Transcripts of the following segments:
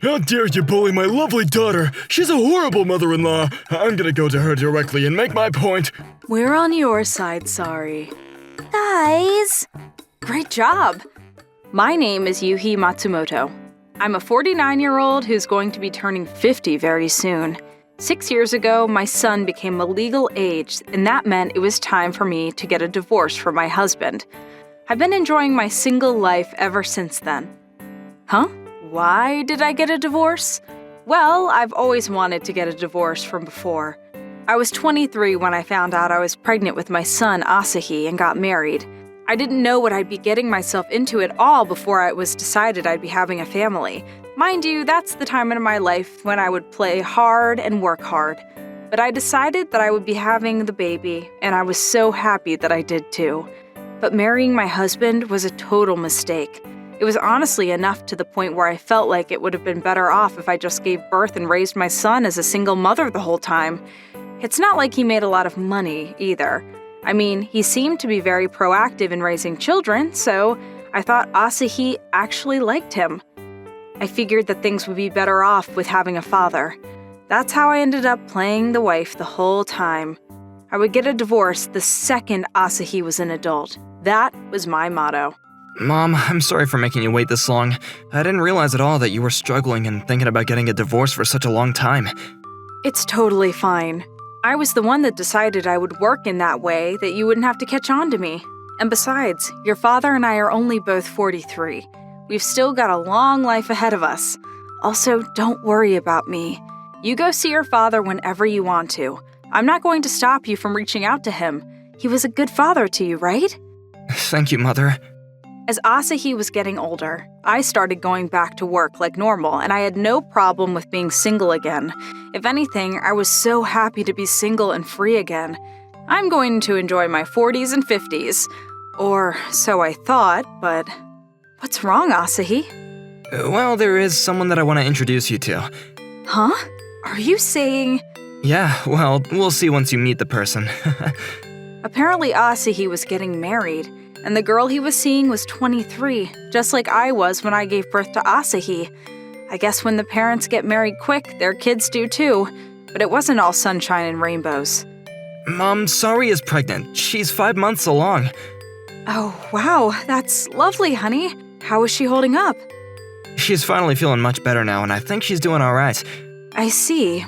How dare you bully my lovely daughter? She's a horrible mother-in-law. I'm gonna go to her directly and make my point. We're on your side, sorry. Guys! Great job! My name is Yuhi Matsumoto. I'm a 49-year-old who's going to be turning 50 very soon. 6 years ago, my son became a legal age, and that meant it was time for me to get a divorce from my husband. I've been enjoying my single life ever since then. Huh? Why did I get a divorce? Well, I've always wanted to get a divorce from before. I was 23 when I found out I was pregnant with my son, Asahi, and got married. I didn't know what I'd be getting myself into at all before it was decided I'd be having a family. Mind you, that's the time in my life when I would play hard and work hard. But I decided that I would be having the baby, and I was so happy that I did too. But marrying my husband was a total mistake. It was honestly enough to the point where I felt like it would have been better off if I just gave birth and raised my son as a single mother the whole time. It's not like he made a lot of money, either. I mean, he seemed to be very proactive in raising children, so I thought Asahi actually liked him. I figured that things would be better off with having a father. That's how I ended up playing the wife the whole time. I would get a divorce the second Asahi was an adult. That was my motto. Mom, I'm sorry for making you wait this long. I didn't realize at all that you were struggling and thinking about getting a divorce for such a long time. It's totally fine. I was the one that decided I would work in that way that you wouldn't have to catch on to me. And besides, your father and I are only both 43. We've still got a long life ahead of us. Also, don't worry about me. You go see your father whenever you want to. I'm not going to stop you from reaching out to him. He was a good father to you, right? Thank you, Mother. As Asahi was getting older, I started going back to work like normal, and I had no problem with being single again. If anything, I was so happy to be single and free again. I'm going to enjoy my 40s and 50s. Or so I thought, but what's wrong, Asahi? Well, there is someone that I want to introduce you to. Huh? Are you saying... Yeah, well, we'll see once you meet the person. Apparently Asahi was getting married, and the girl he was seeing was 23, just like I was when I gave birth to Asahi. I guess when the parents get married quick, their kids do too, but it wasn't all sunshine and rainbows. Mom, Sari is pregnant. She's 5 months along. Oh, wow, that's lovely, honey. How is she holding up? She's finally feeling much better now, and I think she's doing all right. I see.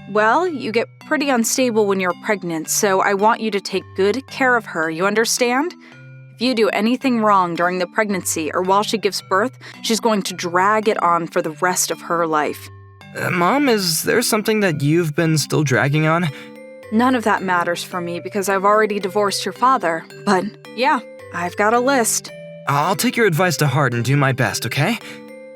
Well, you get pretty unstable when you're pregnant, so I want you to take good care of her, you understand? If you do anything wrong during the pregnancy or while she gives birth, she's going to drag it on for the rest of her life. Mom, is there something that you've been still dragging on? None of that matters for me because I've already divorced your father, but yeah, I've got a list. I'll take your advice to heart and do my best, okay?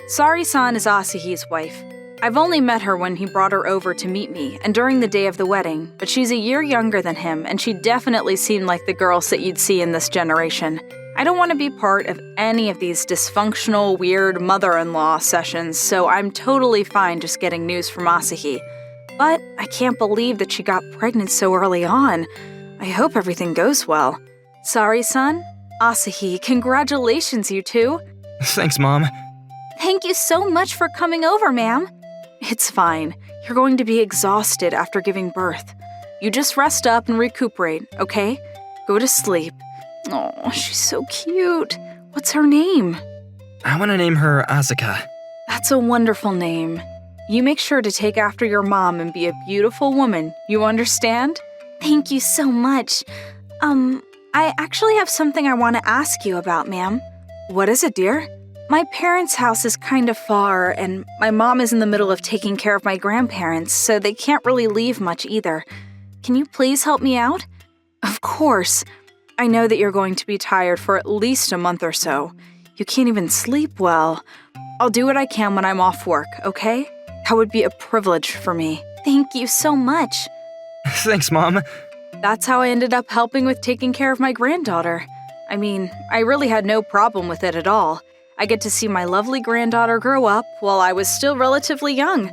Sari-san is Asahi's wife. I've only met her when he brought her over to meet me and during the day of the wedding, but she's a year younger than him and she definitely seemed like the girls that you'd see in this generation. I don't want to be part of any of these dysfunctional, weird mother-in-law sessions, so I'm totally fine just getting news from Asahi. But I can't believe that she got pregnant so early on. I hope everything goes well. Sari-san, Asahi, congratulations, you two. Thanks, Mom. Thank you so much for coming over, ma'am. It's fine. You're going to be exhausted after giving birth. You just rest up and recuperate, okay? Go to sleep. Oh, she's so cute. What's her name? I want to name her Asuka. That's a wonderful name. You make sure to take after your mom and be a beautiful woman. You understand? Thank you so much. I actually have something I want to ask you about, ma'am. What is it, dear? My parents' house is kind of far, and my mom is in the middle of taking care of my grandparents, so they can't really leave much either. Can you please help me out? Of course. I know that you're going to be tired for at least a month or so. You can't even sleep well. I'll do what I can when I'm off work, okay? That would be a privilege for me. Thank you so much. Thanks, Mom. That's how I ended up helping with taking care of my granddaughter. I mean, I really had no problem with it at all. I get to see my lovely granddaughter grow up while I was still relatively young.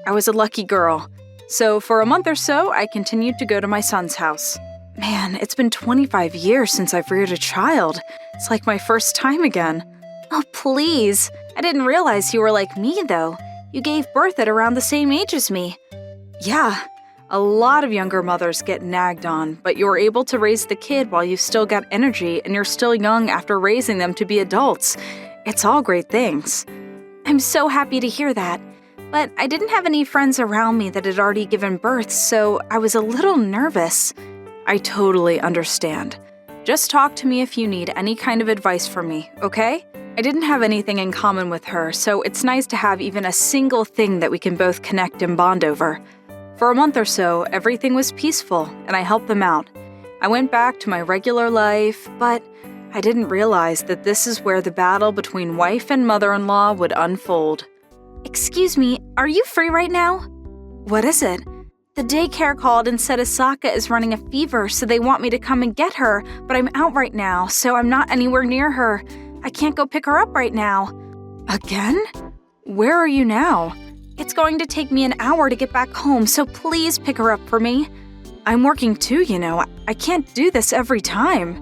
I was a lucky girl. So for a month or so, I continued to go to my son's house. Man, it's been 25 years since I've reared a child. It's like my first time again. Oh, please. I didn't realize you were like me, though. You gave birth at around the same age as me. Yeah, a lot of younger mothers get nagged on, but you're able to raise the kid while you've still got energy and you're still young after raising them to be adults. It's all great things. I'm so happy to hear that. But I didn't have any friends around me that had already given birth, so I was a little nervous. I totally understand. Just talk to me if you need any kind of advice from me, okay? I didn't have anything in common with her, so it's nice to have even a single thing that we can both connect and bond over. For a month or so, everything was peaceful, and I helped them out. I went back to my regular life, but I didn't realize that this is where the battle between wife and mother-in-law would unfold. Excuse me, are you free right now? What is it? The daycare called and said Asaka is running a fever, so they want me to come and get her, but I'm out right now, so I'm not anywhere near her. I can't go pick her up right now. Again? Where are you now? It's going to take me an hour to get back home, so please pick her up for me. I'm working too, you know. I can't do this every time.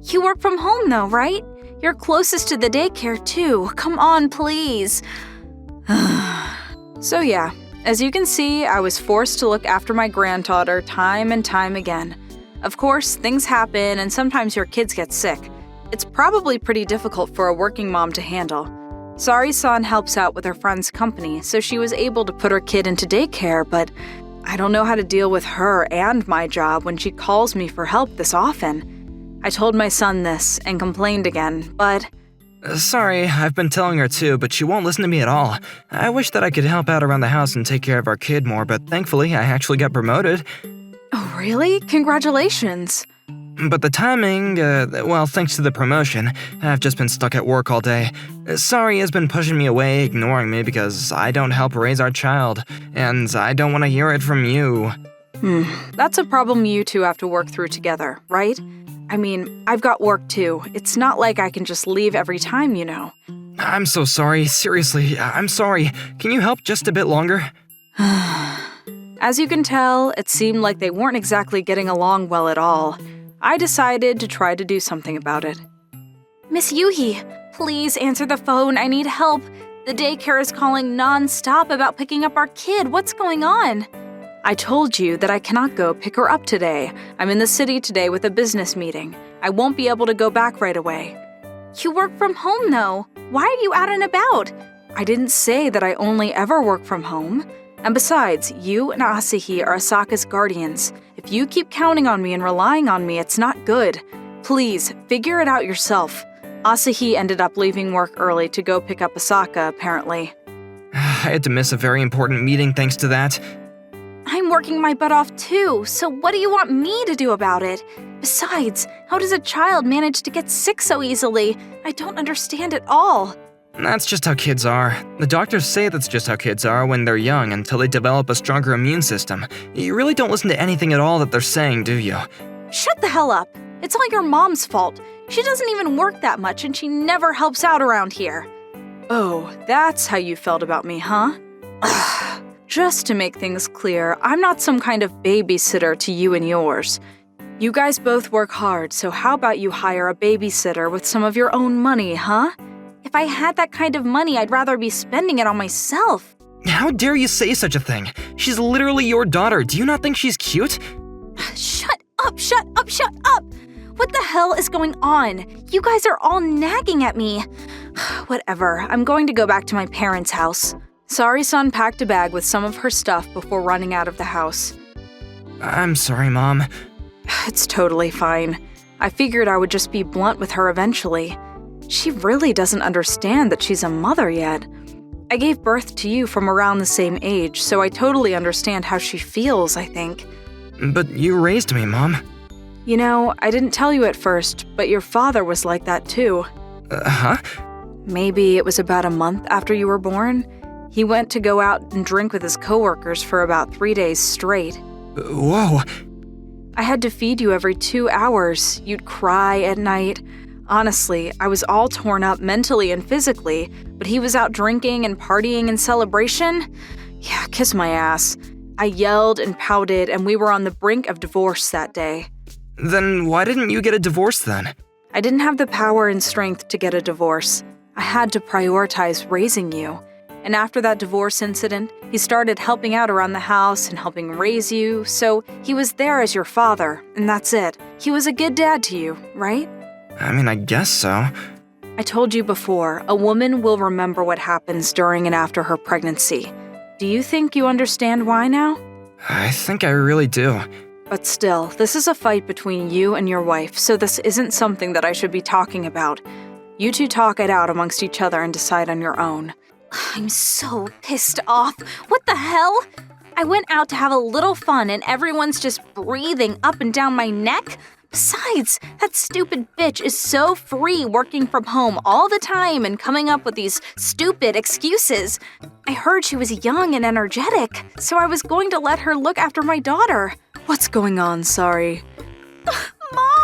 You work from home though, right? You're closest to the daycare too. Come on, please. So yeah, as you can see, I was forced to look after my granddaughter time and time again. Of course, things happen and sometimes your kids get sick. It's probably pretty difficult for a working mom to handle. Sari-san helps out with her friend's company, so she was able to put her kid into daycare, but I don't know how to deal with her and my job when she calls me for help this often. I told my son this and complained again, but... Sorry, I've been telling her too, but she won't listen to me at all. I wish that I could help out around the house and take care of our kid more, but thankfully I actually got promoted. Oh, really? Congratulations. But the timing, well, thanks to the promotion, I've just been stuck at work all day. Sari has been pushing me away, ignoring me because I don't help raise our child, and I don't want to hear it from you. That's a problem you two have to work through together, right? I mean, I've got work too. It's not like I can just leave every time, you know. I'm so sorry, seriously, I'm sorry. Can you help just a bit longer? As you can tell, it seemed like they weren't exactly getting along well at all. I decided to try to do something about it. Miss Yuhi, please answer the phone. I need help. The daycare is calling non-stop about picking up our kid. What's going on? I told you that I cannot go pick her up today. I'm in the city today with a business meeting. I won't be able to go back right away. You work from home, though. Why are you out and about? I didn't say that I only ever work from home. And besides, you and Asahi are Asaka's guardians. If you keep counting on me and relying on me, it's not good. Please, figure it out yourself. Asahi ended up leaving work early to go pick up Asaka, apparently. I had to miss a very important meeting thanks to that. I'm working my butt off too, so what do you want me to do about it? Besides, how does a child manage to get sick so easily? I don't understand at all. That's just how kids are. The doctors say that's just how kids are when they're young until they develop a stronger immune system. You really don't listen to anything at all that they're saying, do you? Shut the hell up. It's all your mom's fault. She doesn't even work that much and she never helps out around here. Oh, that's how you felt about me, huh? Just to make things clear, I'm not some kind of babysitter to you and yours. You guys both work hard, so how about you hire a babysitter with some of your own money, huh? If I had that kind of money, I'd rather be spending it on myself. How dare you say such a thing? She's literally your daughter. Do you not think she's cute? Shut up, shut up, shut up! What the hell is going on? You guys are all nagging at me. Whatever, I'm going to go back to my parents' house. Sari-san packed a bag with some of her stuff before running out of the house. I'm sorry, Mom. It's totally fine. I figured I would just be blunt with her eventually. She really doesn't understand that she's a mother yet. I gave birth to you from around the same age, so I totally understand how she feels, I think. But you raised me, Mom. You know, I didn't tell you at first, but your father was like that too. Huh? Maybe it was about a month after you were born. He went to go out and drink with his coworkers for about 3 days straight. Whoa. I had to feed you every 2 hours. You'd cry at night. Honestly, I was all torn up mentally and physically, but he was out drinking and partying in celebration? Yeah, kiss my ass. I yelled and pouted, and we were on the brink of divorce that day. Then why didn't you get a divorce then? I didn't have the power and strength to get a divorce. I had to prioritize raising you. and after that divorce incident, he started helping out around the house and helping raise you, so he was there as your father, and that's it. He was a good dad to you, right? I mean, I guess so. I told you before, a woman will remember what happens during and after her pregnancy. Do you think you understand why now? I think I really do. But still, this is a fight between you and your wife, so this isn't something that I should be talking about. You two talk it out amongst each other and decide on your own. I'm so pissed off. What the hell? I went out to have a little fun and everyone's just breathing up and down my neck? Besides, that stupid bitch is so free working from home all the time and coming up with these stupid excuses. I heard she was young and energetic, so I was going to let her look after my daughter. What's going on, sorry? Mom!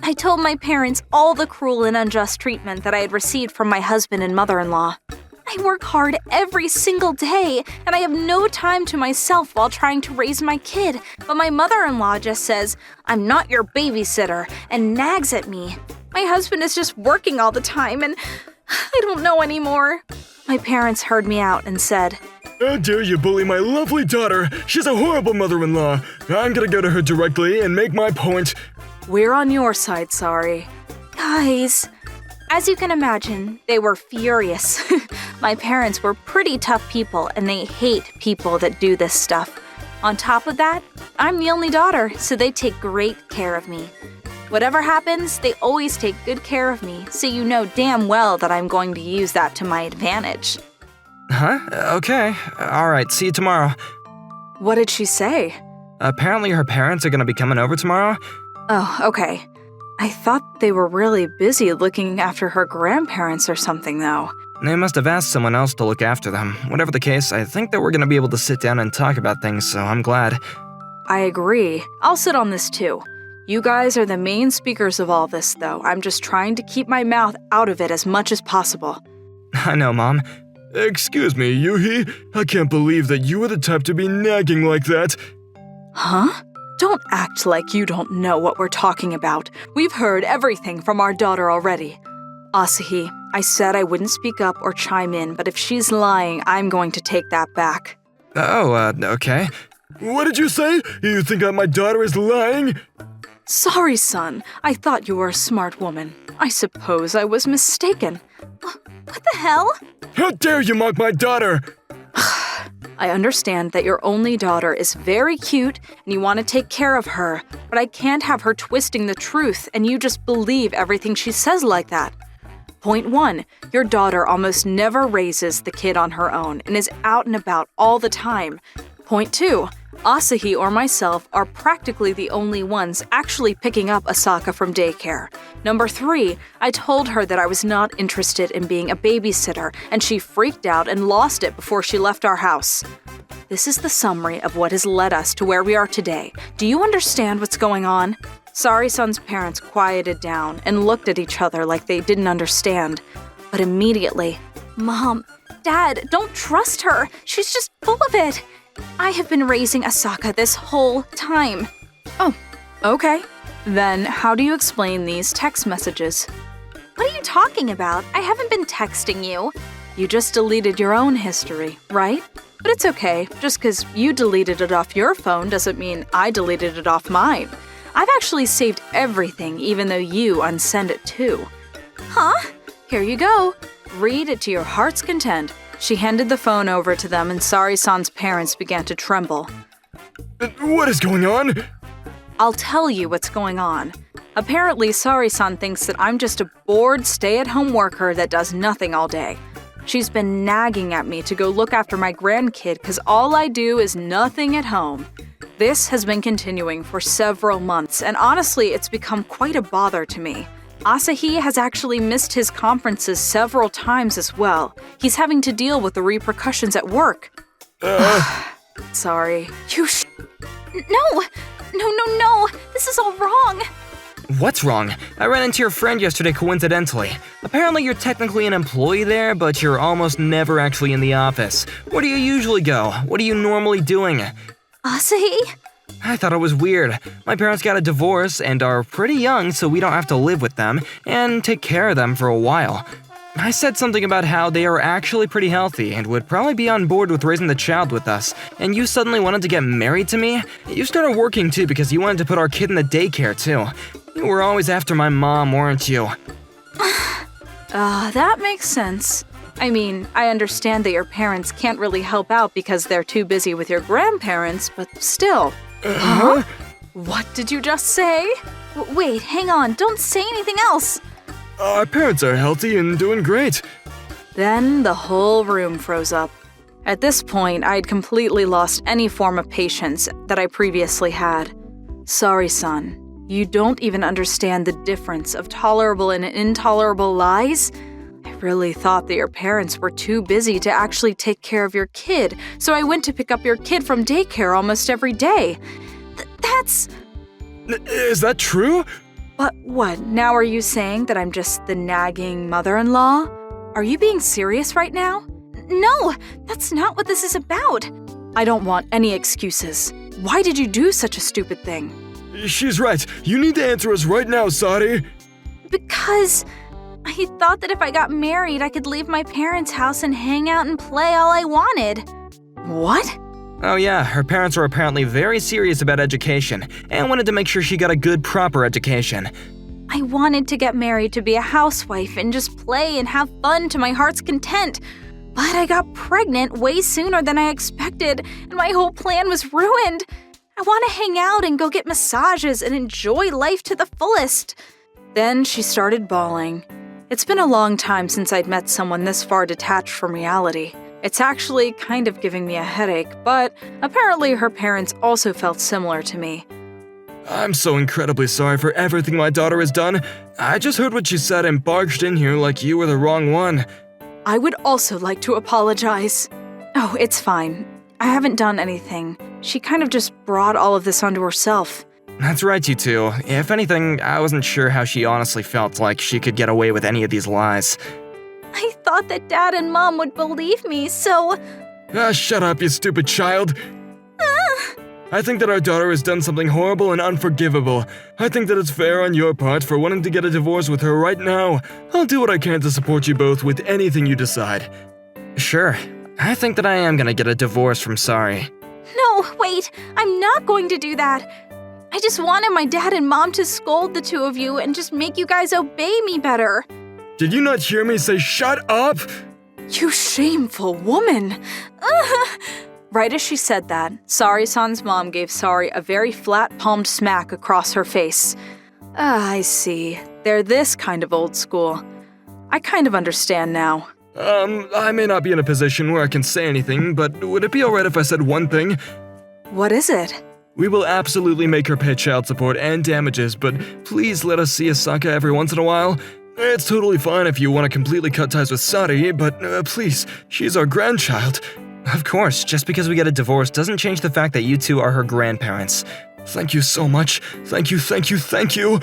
I told my parents all the cruel and unjust treatment that I had received from my husband and mother-in-law. I work hard every single day, and I have no time to myself while trying to raise my kid, but my mother-in-law just says, "I'm not your babysitter," and nags at me. My husband is just working all the time, and I don't know anymore. My parents heard me out and said, How dare you bully my lovely daughter? She's a horrible mother-in-law. I'm gonna go to her directly and make my point. We're on your side, sorry. Guys, as you can imagine, they were furious. My parents were pretty tough people, and they hate people that do this stuff. On top of that, I'm the only daughter, so they take great care of me. Whatever happens, they always take good care of me, so you know damn well that I'm going to use that to my advantage. Huh? Okay. Alright, see you tomorrow. What did she say? Apparently her parents are gonna be coming over tomorrow. Oh, okay. I thought they were really busy looking after her grandparents or something, though. They must have asked someone else to look after them. Whatever the case, I think that we're gonna be able to sit down and talk about things, so I'm glad. I agree. I'll sit on this too. You guys are the main speakers of all this, though. I'm just trying to keep my mouth out of it as much as possible. I know, Mom. Excuse me, Yuhi. I can't believe that you were the type to be nagging like that. Huh? Don't act like you don't know what we're talking about. We've heard everything from our daughter already. Asahi, I said I wouldn't speak up or chime in, but if she's lying, I'm going to take that back. Okay. What did you say? You think that my daughter is lying? Sorry, son. I thought you were a smart woman. I suppose I was mistaken. What the hell? How dare you mock my daughter? I understand that your only daughter is very cute and you want to take care of her, but I can't have her twisting the truth and you just believe everything she says like that. Point 1, your daughter almost never raises the kid on her own and is out and about all the time. Point 2, Asahi or myself are practically the only ones actually picking up Asaka from daycare. Number 3, I told her that I was not interested in being a babysitter, and she freaked out and lost it before she left our house. This is the summary of what has led us to where we are today. Do you understand what's going on? Sari-san's parents quieted down and looked at each other like they didn't understand. But immediately, Mom, Dad, don't trust her. She's just full of it. I have been raising Asaka this whole time. oh, okay. Then how do you explain these text messages? What are you talking about? I haven't been texting you. You just deleted your own history, right? But it's okay. Just because you deleted it off your phone doesn't mean I deleted it off mine. I've actually saved everything, even though you unsend it too. Huh? Here you go. Read it to your heart's content. She handed the phone over to them and Sari-san's parents began to tremble. What is going on? I'll tell you what's going on. Apparently, Sari-san thinks that I'm just a bored, stay-at-home worker that does nothing all day. She's been nagging at me to go look after my grandkid because all I do is nothing at home. This has been continuing for several months, and honestly, it's become quite a bother to me. Asahi has actually missed his conferences several times as well. He's having to deal with the repercussions at work. Sorry. No. This is all wrong. What's wrong? I ran into your friend yesterday coincidentally. Apparently you're technically an employee there, but you're almost never actually in the office. Where do you usually go? What are you normally doing? Asahi? I thought it was weird. My parents got a divorce and are pretty young, so we don't have to live with them and take care of them for a while. I said something about how they are actually pretty healthy and would probably be on board with raising the child with us, and you suddenly wanted to get married to me? You started working too because you wanted to put our kid in the daycare too. You were always after my mom, weren't you? That makes sense. I mean, I understand that your parents can't really help out because they're too busy with your grandparents, but still. Huh? What did you just say? Wait, hang on, don't say anything else. Our parents are healthy and doing great. Then the whole room froze up. At this point, I had completely lost any form of patience that I previously had. Sorry, son. You don't even understand the difference of tolerable and intolerable lies? I really thought that your parents were too busy to actually take care of your kid, so I went to pick up your kid from daycare almost every day. That's... Is that true? But what, now are you saying that I'm just the nagging mother-in-law? Are you being serious right now? No, that's not what this is about. I don't want any excuses. Why did you do such a stupid thing? She's right. You need to answer us right now, Sari. Because I thought that if I got married, I could leave my parents' house and hang out and play all I wanted. What? Oh yeah, her parents were apparently very serious about education and wanted to make sure she got a good, proper education. I wanted to get married to be a housewife and just play and have fun to my heart's content. But I got pregnant way sooner than I expected, and my whole plan was ruined. I want to hang out and go get massages and enjoy life to the fullest. Then she started bawling. It's been a long time since I'd met someone this far detached from reality. It's actually kind of giving me a headache, but apparently her parents also felt similar to me. I'm so incredibly sorry for everything my daughter has done. I just heard what she said and barged in here like you were the wrong one. I would also like to apologize. Oh, it's fine. I haven't done anything. She kind of just brought all of this onto herself. That's right, you two. If anything, I wasn't sure how she honestly felt like she could get away with any of these lies. I thought that Dad and Mom would believe me, so... Shut up, you stupid child. I think that our daughter has done something horrible and unforgivable. I think that it's fair on your part for wanting to get a divorce with her right now. I'll do what I can to support you both with anything you decide. Sure. I think that I am gonna get a divorce from Sari. No, wait, I'm not going to do that. I just wanted my dad and mom to scold the two of you and just make you guys obey me better. Did you not hear me say shut up? You shameful woman! Right as she said that, Sari-san's mom gave Sari a very flat-palmed smack across her face. I see. They're this kind of old school. I kind of understand now. I may not be in a position where I can say anything, but would it be alright if I said one thing? What is it? We will absolutely make her pay child support and damages, but please let us see Asaka every once in a while. It's totally fine if you want to completely cut ties with Sari, but please, she's our grandchild. Of course, just because we get a divorce doesn't change the fact that you two are her grandparents. Thank you so much. Thank you, thank you, thank you.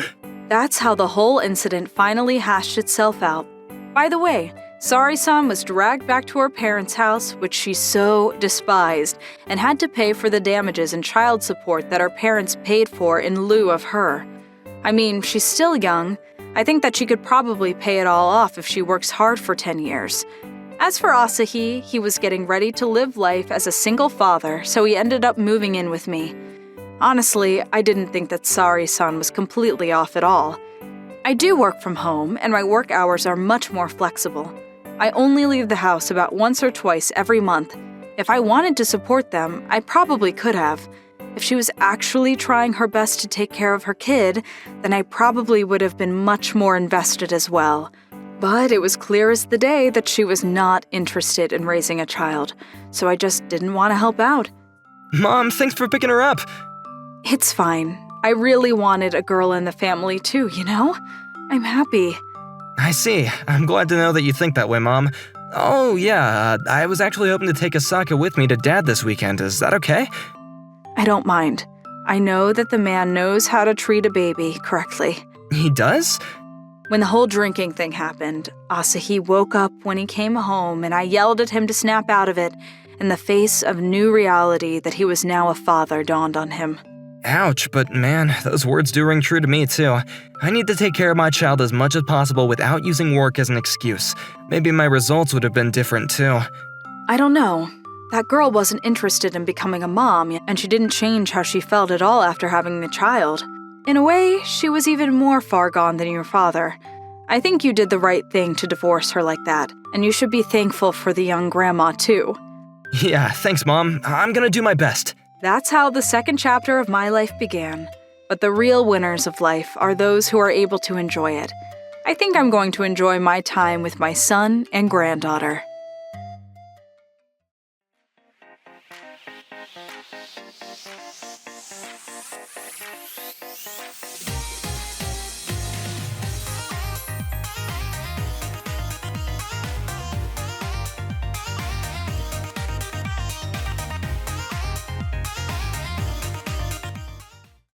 That's how the whole incident finally hashed itself out. By the way, Sari-san was dragged back to her parents' house, which she so despised, and had to pay for the damages and child support that her parents paid for in lieu of her. I mean, she's still young. I think that she could probably pay it all off if she works hard for 10 years. As for Asahi, he was getting ready to live life as a single father, so he ended up moving in with me. Honestly, I didn't think that Sari-san was completely off at all. I do work from home, and my work hours are much more flexible. I only leave the house about once or twice every month. If I wanted to support them, I probably could have. If she was actually trying her best to take care of her kid, then I probably would have been much more invested as well. But it was clear as the day that she was not interested in raising a child, so I just didn't want to help out. Mom, thanks for picking her up. It's fine. I really wanted a girl in the family too, you know? I'm happy. I see. I'm glad to know that you think that way, Mom. Oh, yeah, I was actually hoping to take Asaka with me to Dad this weekend. Is that okay? I don't mind. I know that the man knows how to treat a baby correctly. He does? When the whole drinking thing happened, Asahi woke up when he came home and I yelled at him to snap out of it, and the face of new reality that he was now a father dawned on him. Ouch, but man, those words do ring true to me too. I need to take care of my child as much as possible without using work as an excuse. Maybe my results would have been different too. I don't know. That girl wasn't interested in becoming a mom, and she didn't change how she felt at all after having the child. In a way, she was even more far gone than your father. I think you did the right thing to divorce her like that, and you should be thankful for the young grandma too. Yeah, thanks, Mom. I'm gonna do my best. That's how the second chapter of my life began. But the real winners of life are those who are able to enjoy it. I think I'm going to enjoy my time with my son and granddaughter.